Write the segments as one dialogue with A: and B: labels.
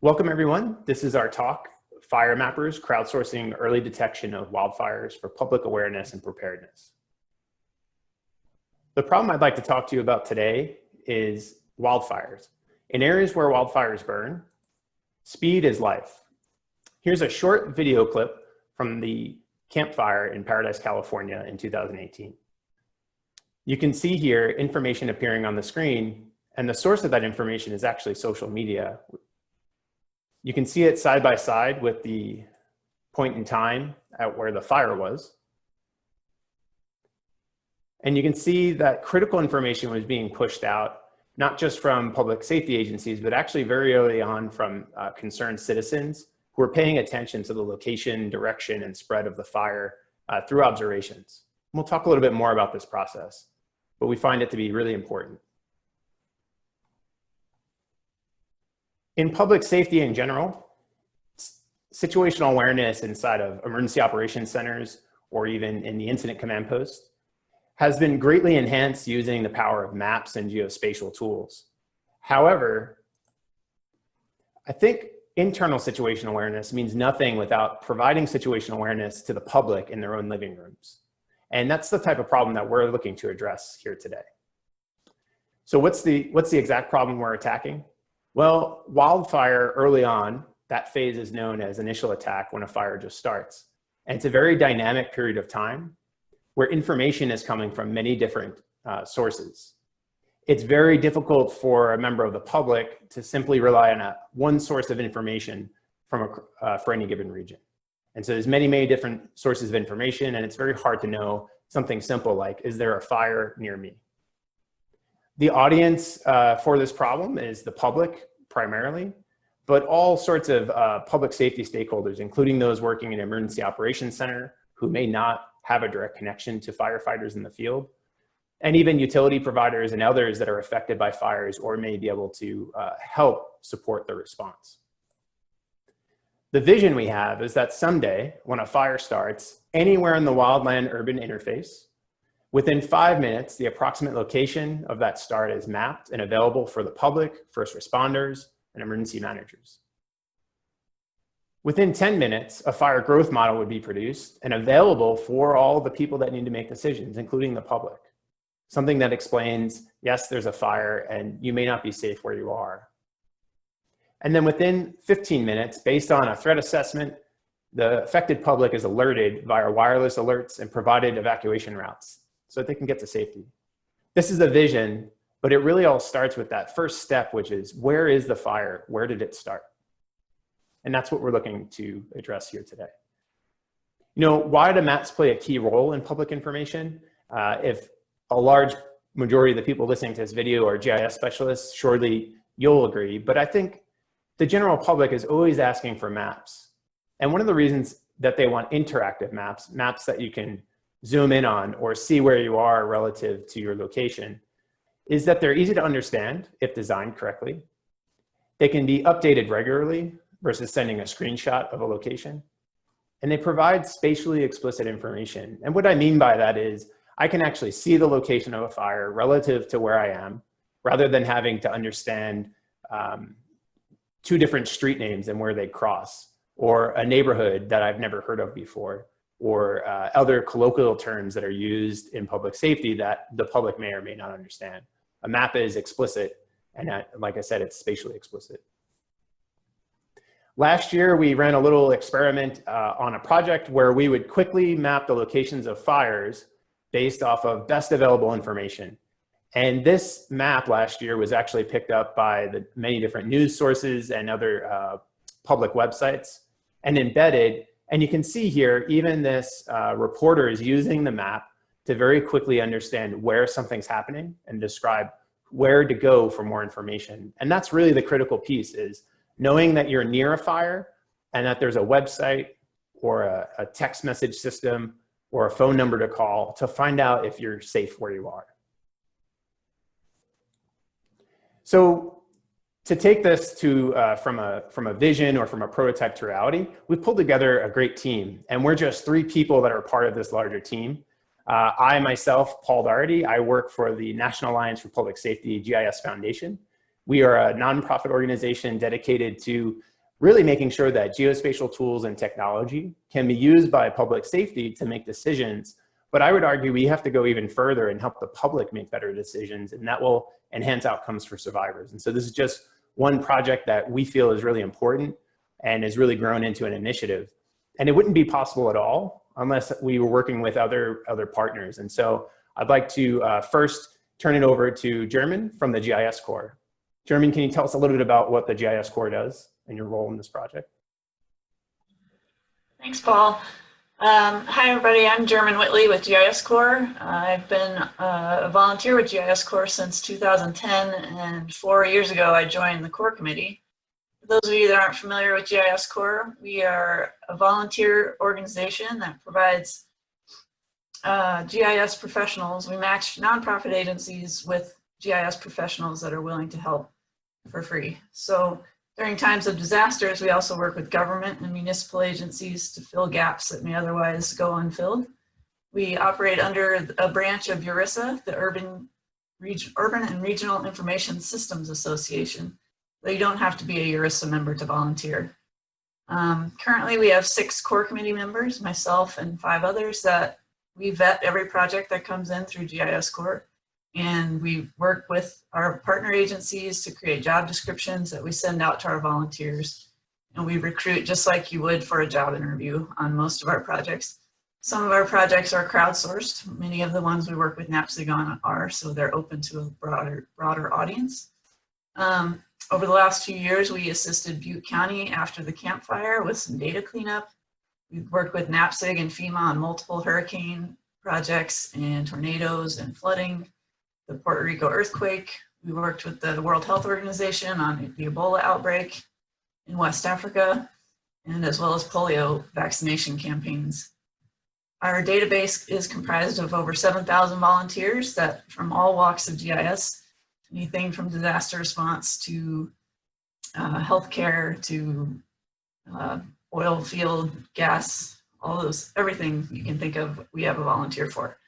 A: Welcome everyone. This is our talk, FireMappers, Crowdsourcing Early Detection of Wildfires for Public Awareness and Preparedness. The problem I'd like to talk to you about today is wildfires. In areas where wildfires burn, speed is life. Here's a short video clip from the campfire in Paradise, California in 2018. You can see here information appearing on the screen, and the source of that information is actually social media. You can see it side by side with the point in time at where the fire was. And you can see that critical information was being pushed out, not just from public safety agencies, but actually very early on from concerned citizens who were paying attention to the location, direction, and spread of the fire through observations. We'll talk a little bit more about this process, but we find it to be really important. In public safety in general, situational awareness inside of emergency operations centers or even in the incident command post has been greatly enhanced using the power of maps and geospatial tools. However, I think internal situational awareness means nothing without providing situational awareness to the public in their own living rooms. And that's the type of problem that we're looking to address here today. So what's the exact problem we're attacking? Well, wildfire early on, that phase is known as initial attack when a fire just starts. And it's a very dynamic period of time where information is coming from many different sources. It's very difficult for a member of the public to simply rely on one source of information for any given region. And so there's many different sources of information, and it's very hard to know something simple like, is there a fire near me? The audience for this problem is the public primarily, but all sorts of public safety stakeholders, including those working in an emergency operations center who may not have a direct connection to firefighters in the field, and even utility providers and others that are affected by fires or may be able to help support the response. The vision we have is that someday when a fire starts anywhere in the wildland-urban interface, within 5 minutes, the approximate location of that start is mapped and available for the public, first responders, and emergency managers. Within 10 minutes, a fire growth model would be produced and available for all the people that need to make decisions, including the public. Something that explains, yes, there's a fire and you may not be safe where you are. And then within 15 minutes, based on a threat assessment, the affected public is alerted via wireless alerts and provided evacuation routes so that they can get to safety. This is the vision, but it really all starts with that first step, which is, where is the fire? Where did it start? And that's what we're looking to address here today. You know, why do maps play a key role in public information? If a large majority of the people listening to this video are GIS specialists, surely you'll agree, but I think the general public is always asking for maps. And one of the reasons that they want interactive maps, maps that you can zoom in on or see where you are relative to your location, is that they're easy to understand if designed correctly. They can be updated regularly versus sending a screenshot of a location. And they provide spatially explicit information. And what I mean by that is I can actually see the location of a fire relative to where I am, rather than having to understand two different street names and where they cross, or a neighborhood that I've never heard of before, or other colloquial terms that are used in public safety that the public may or may not understand. A map is explicit, and like I said, it's spatially explicit. Last year, we ran a little experiment on a project where we would quickly map the locations of fires based off of best available information. And this map last year was actually picked up by the many different news sources and other public websites and embedded. And you can see here, even this reporter is using the map to very quickly understand where something's happening and describe where to go for more information. And that's really the critical piece, is knowing that you're near a fire and that there's a website or a text message system or a phone number to call to find out if you're safe where you are. So to take this to from a vision or from a prototype to reality, we've pulled together a great team, and we're just 3 people that are part of this larger team. I myself, Paul Daugherty, I work for the National Alliance for Public Safety GIS Foundation. We are a nonprofit organization dedicated to really making sure that geospatial tools and technology can be used by public safety to make decisions. But I would argue we have to go even further and help the public make better decisions, and that will enhance outcomes for survivors. And so this is just one project that we feel is really important and has really grown into an initiative. And it wouldn't be possible at all unless we were working with other partners. And so I'd like to first turn it over to German from the GIS Corps. German, can you tell us a little bit about what the GIS Corps does and your role in this project?
B: Thanks, Paul. Hi, everybody. I'm German Whitley with GIS Corps. I've been a volunteer with GIS Corps since 2010, and 4 years ago, I joined the Corps Committee. For those of you that aren't familiar with GIS Corps, we are a volunteer organization that provides GIS professionals. We match nonprofit agencies with GIS professionals that are willing to help for free. So during times of disasters, we also work with government and municipal agencies to fill gaps that may otherwise go unfilled. We operate under a branch of ERISA, the Urban and Regional Information Systems Association, though you don't have to be a ERISA member to volunteer. Currently, we have 6 Corps Committee members, myself and 5 others, that we vet every project that comes in through GIS Corps. And we work with our partner agencies to create job descriptions that we send out to our volunteers. And we recruit just like you would for a job interview on most of our projects. Some of our projects are crowdsourced. Many of the ones we work with NAPSG on are, so they're open to a broader audience. Over the last few years, we assisted Butte County after the Camp Fire with some data cleanup. We've worked with NAPSG and FEMA on multiple hurricane projects and tornadoes and flooding. The Puerto Rico earthquake. We worked with the World Health Organization on the Ebola outbreak in West Africa, and as well as polio vaccination campaigns. Our database is comprised of over 7,000 volunteers that from all walks of GIS, anything from disaster response to healthcare to oil field, gas, all those, everything you can think of, we have a volunteer for.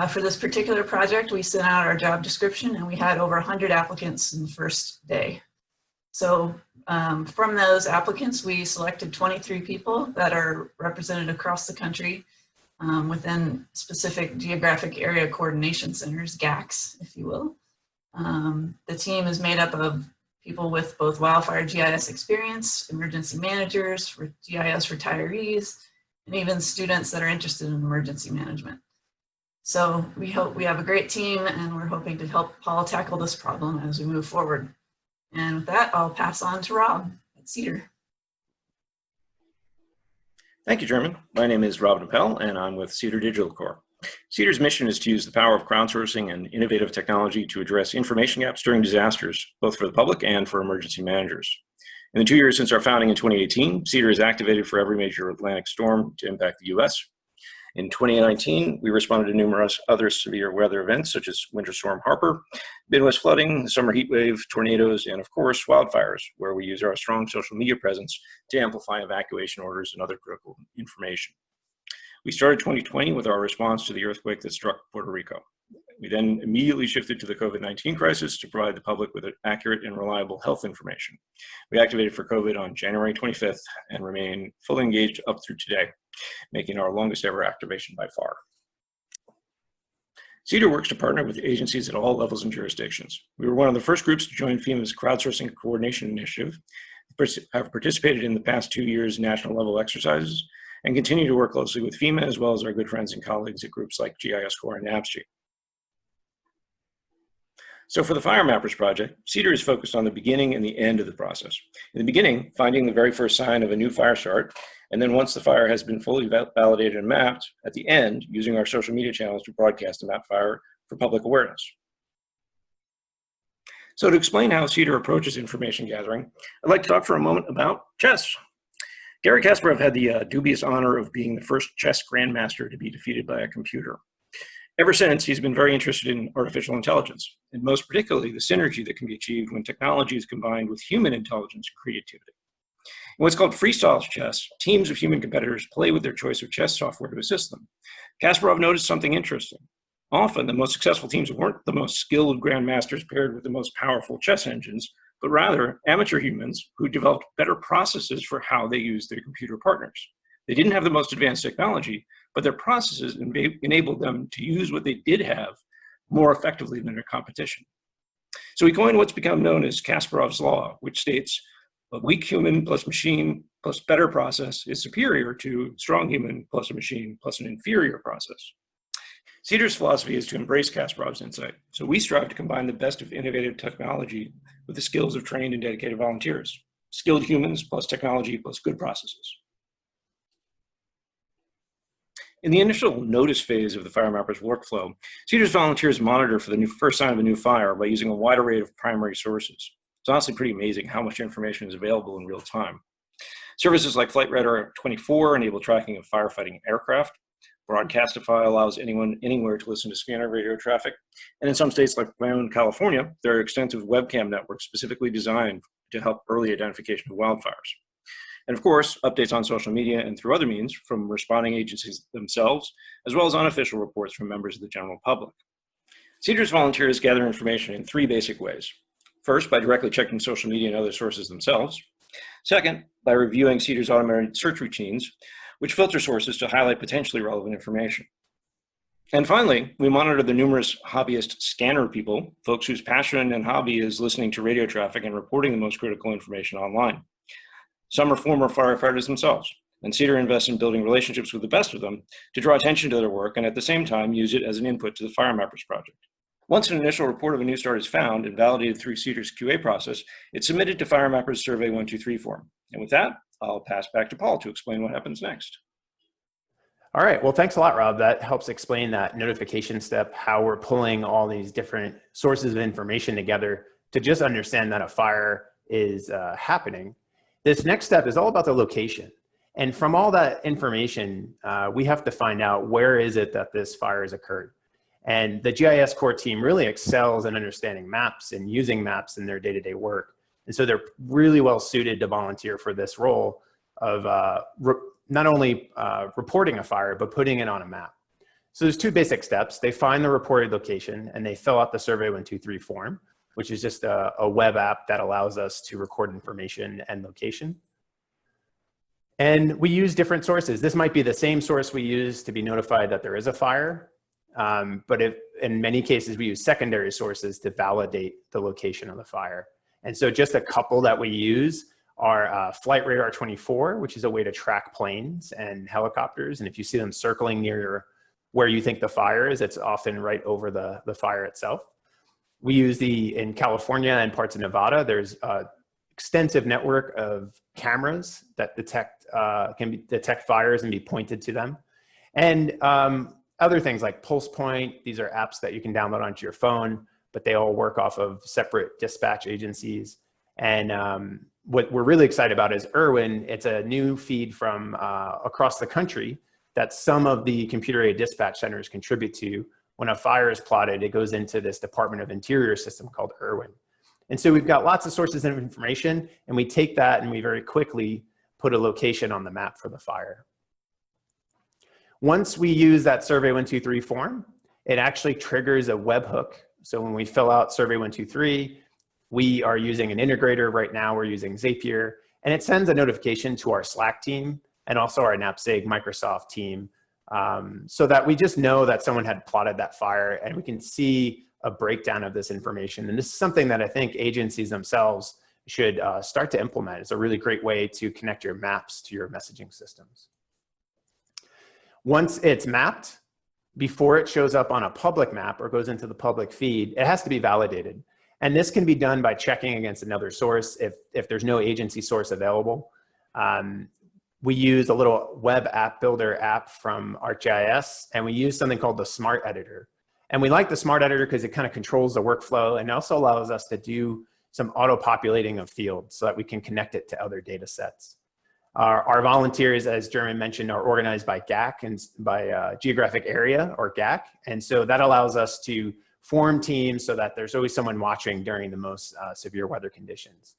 B: For this particular project, we sent out our job description and we had over 100 applicants in the first day. So from those applicants, we selected 23 people that are represented across the country within specific geographic area coordination centers, GACs, if you will. The team is made up of people with both wildfire GIS experience, emergency managers, GIS retirees, and even students that are interested in emergency management. So we hope we have a great team, and we're hoping to help Paul tackle this problem as we move forward. And with that, I'll pass on to Rob at Cedar.
C: Thank you, German. My name is Rob Appel, and I'm with Cedar Digital Corps. Cedar's mission is to use the power of crowdsourcing and innovative technology to address information gaps during disasters, both for the public and for emergency managers. In the 2 years since our founding in 2018, Cedar is activated for every major Atlantic storm to impact the U.S. In 2019, we responded to numerous other severe weather events, such as Winter Storm Harper, Midwest flooding, summer heat wave, tornadoes, and of course, wildfires, where we use our strong social media presence to amplify evacuation orders and other critical information. We started 2020 with our response to the earthquake that struck Puerto Rico. We then immediately shifted to the COVID-19 crisis to provide the public with accurate and reliable health information. We activated for COVID on January 25th and remain fully engaged up through today, making our longest ever activation by far. Cedar works to partner with agencies at all levels and jurisdictions. We were one of the first groups to join FEMA's Crowdsourcing Coordination Initiative, have participated in the past 2 years' national level exercises, and continue to work closely with FEMA as well as our good friends and colleagues at groups like GIS Corps and NAPSG. So for the FireMappers project, Cedar is focused on the beginning and the end of the process. In the beginning, finding the very first sign of a new fire start, and then once the fire has been fully validated and mapped, at the end, using our social media channels to broadcast the map fire for public awareness. So to explain how Cedar approaches information gathering, I'd like to talk for a moment about chess. Garry Kasparov had the dubious honor of being the first chess grandmaster to be defeated by a computer. Ever since, he's been very interested in artificial intelligence, and most particularly the synergy that can be achieved when technology is combined with human intelligence and creativity. In what's called freestyle chess, teams of human competitors play with their choice of chess software to assist them. Kasparov noticed something interesting. Often, the most successful teams weren't the most skilled grandmasters paired with the most powerful chess engines, but rather amateur humans who developed better processes for how they use their computer partners. They didn't have the most advanced technology, but their processes enabled them to use what they did have more effectively than their competition. So we coined what's become known as Kasparov's Law, which states a weak human plus machine plus better process is superior to strong human plus a machine plus an inferior process. Cedar's philosophy is to embrace Kasparov's insight. So we strive to combine the best of innovative technology with the skills of trained and dedicated volunteers. Skilled humans plus technology plus good processes. In the initial notice phase of the FireMappers workflow, Cedar's volunteers monitor for the first sign of a new fire by using a wide array of primary sources. It's honestly pretty amazing how much information is available in real time. Services like Flight Radar 24 enable tracking of firefighting aircraft. Broadcastify allows anyone anywhere to listen to scanner radio traffic. And in some states like my own California, there are extensive webcam networks specifically designed to help early identification of wildfires. And of course, updates on social media and through other means from responding agencies themselves, as well as unofficial reports from members of the general public. Cedar's volunteers gather information in 3 basic ways. First, by directly checking social media and other sources themselves. Second, by reviewing Cedar's automated search routines, which filter sources to highlight potentially relevant information. And finally, we monitor the numerous hobbyist scanner people, folks whose passion and hobby is listening to radio traffic and reporting the most critical information online. Some are former firefighters themselves, and Cedar invests in building relationships with the best of them to draw attention to their work and at the same time use it as an input to the FireMappers project. Once an initial report of a new start is found and validated through Cedar's QA process, it's submitted to FireMappers Survey 123 form. And with that, I'll pass back to Paul to explain what happens next.
A: All right, well, thanks a lot, Rob. That helps explain that notification step, how we're pulling all these different sources of information together to just understand that a fire is happening. This next step is all about the location. And from all that information, we have to find out where is it that this fire has occurred. And the GIS Corps team really excels in understanding maps and using maps in their day-to-day work. And so they're really well suited to volunteer for this role of not only reporting a fire, but putting it on a map. So there's 2 basic steps. They find the reported location and they fill out the Survey 123 form, which is just a web app that allows us to record information and location. And we use different sources. This might be the same source we use to be notified that there is a fire, but in many cases we use secondary sources to validate the location of the fire. And so just a couple that we use are Flight Radar 24, which is a way to track planes and helicopters. And if you see them circling near where you think the fire is, it's often right over the fire itself. We use in California and parts of Nevada, there's an extensive network of cameras that can detect fires and be pointed to them. And other things like Pulse Point, these are apps that you can download onto your phone, but they all work off of separate dispatch agencies. And what we're really excited about is Irwin. It's a new feed from across the country that some of the computer-aided dispatch centers contribute to. When a fire is plotted, it goes into this Department of Interior system called Irwin. And so we've got lots of sources of information, and we take that and we very quickly put a location on the map for the fire. Once we use that Survey 123 form, it actually triggers a webhook. So when we fill out Survey 123, we are using an integrator. Right now we're using Zapier, and it sends a notification to our Slack team and also our NAPSIG Microsoft team, so that we just know that someone had plotted that fire and we can see a breakdown of this information. And this is something that I think agencies themselves should start to implement. It's a really great way to connect your maps to your messaging systems. Once it's mapped, before it shows up on a public map or goes into the public feed, it has to be validated. And this can be done by checking against another source if there's no agency source available. We use a little web app builder app from ArcGIS, and we use something called the Smart Editor. And we like the Smart Editor because it kind of controls the workflow and also allows us to do some auto-populating of fields so that we can connect it to other data sets. Our volunteers, as Jeremy mentioned, are organized by GAC and by geographic area, or GAC. And so that allows us to form teams so that there's always someone watching during the most severe weather conditions.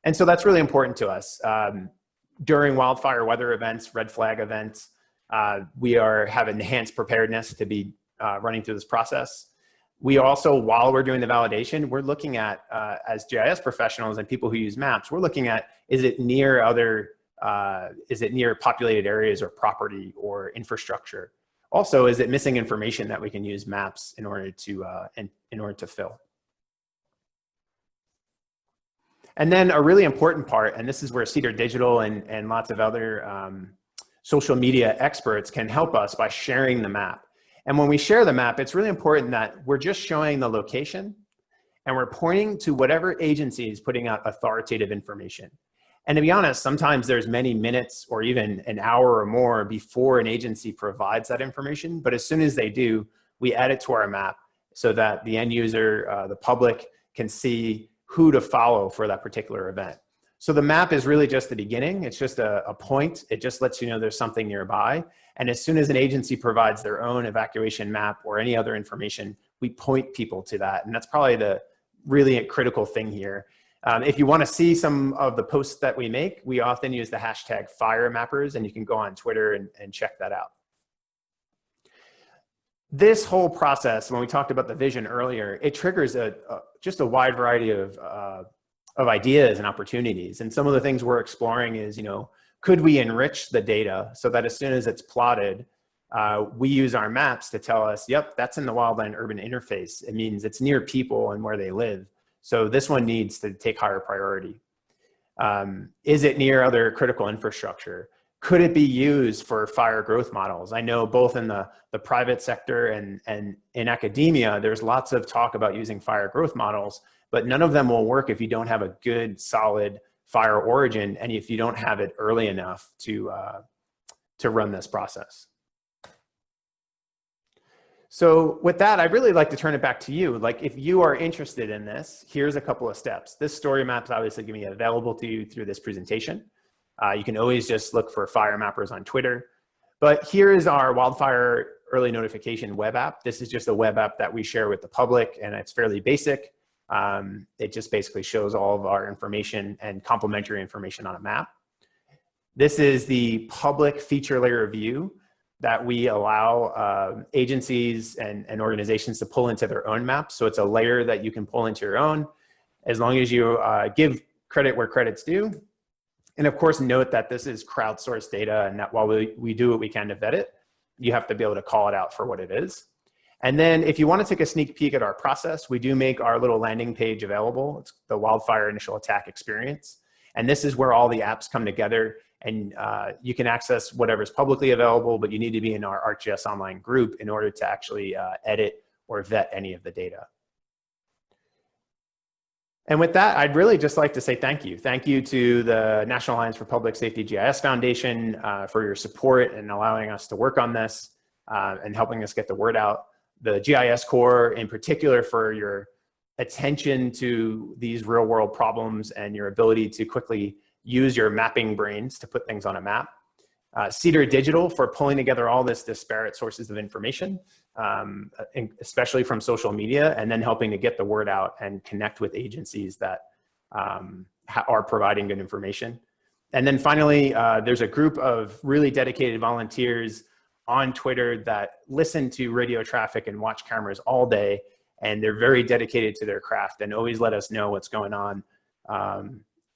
A: And so that's really important to us. During wildfire weather events, red flag events, we have enhanced preparedness to be running through this process. We also, while we're doing the validation, we're looking at, as GIS professionals and people who use maps, we're looking at, is it near populated areas or property or infrastructure? Also, is it missing information that we can use maps in order to fill? And then a really important part, and this is where Cedar Digital and lots of other social media experts can help us by sharing the map. And when we share the map, it's really important that we're just showing the location and we're pointing to whatever agency is putting out authoritative information. And to be honest, sometimes there's many minutes or even an hour or more before an agency provides that information. But as soon as they do, we add it to our map so that the end user, the public, can see who to follow for that particular event. So the map is really just the beginning. It's just a point. It just lets you know there's something nearby. And as soon as an agency provides their own evacuation map or any other information, we point people to that. And that's probably the really critical thing here. If you want to see some of the posts that we make, we often use the hashtag FireMappers, and you can go on Twitter and check that out. This whole process, when we talked about the vision earlier, it triggers just a wide variety of ideas and opportunities. And some of the things we're exploring is, could we enrich the data so that as soon as it's plotted, we use our maps to tell us, yep, that's in the wildland urban interface. It means it's near people and where they live. So this one needs to take higher priority. Is it near other critical infrastructure? Could it be used for fire growth models? I know both in the private sector and in academia, there's lots of talk about using fire growth models, but none of them will work if you don't have a good, solid fire origin and if you don't have it early enough to run this process. So with that, I'd really like to turn it back to you. Like, if you are interested in this, here's a couple of steps. This story map is obviously going to be available to you through this presentation. You can always just look for FireMappers on Twitter. But here is our wildfire early notification web app. This is just a web app that we share with the public, and it's fairly basic. It just basically shows all of our information and complementary information on a map. This is the public feature layer view that we allow agencies and organizations to pull into their own maps. So it's a layer that you can pull into your own, as long as you give credit where credit's due. And of course, note that this is crowdsourced data, and that while we do what we can to vet it, you have to be able to call it out for what it is. And then if you want to take a sneak peek at our process, we do make our little landing page available. It's the Wildfire Initial Attack Experience. And this is where all the apps come together, and you can access whatever's publicly available, but you need to be in our ArcGIS Online group in order to actually edit or vet any of the data. And with that, I'd really just like to say thank you. Thank you to the National Alliance for Public Safety GIS Foundation for your support and allowing us to work on this and helping us get the word out. The GIS Corps in particular for your attention to these real world problems and your ability to quickly use your mapping brains to put things on a map. Cedar Digital for pulling together all this disparate sources of information, especially from social media, and then helping to get the word out and connect with agencies that are providing good information. And then finally, there's a group of really dedicated volunteers on Twitter that listen to radio traffic and watch cameras all day, and they're very dedicated to their craft and always let us know what's going on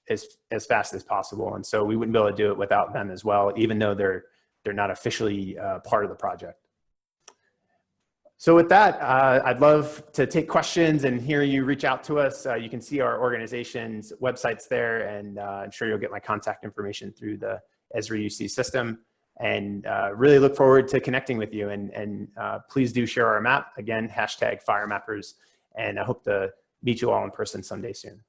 A: as fast as possible. And so we wouldn't be able to do it without them as well, even though they're not officially part of the project. So with that, I'd love to take questions and hear you reach out to us. You can see our organization's websites there, and I'm sure you'll get my contact information through the ESRI UC system. And really look forward to connecting with you. And please do share our map. Again, hashtag FireMappers. And I hope to meet you all in person someday soon.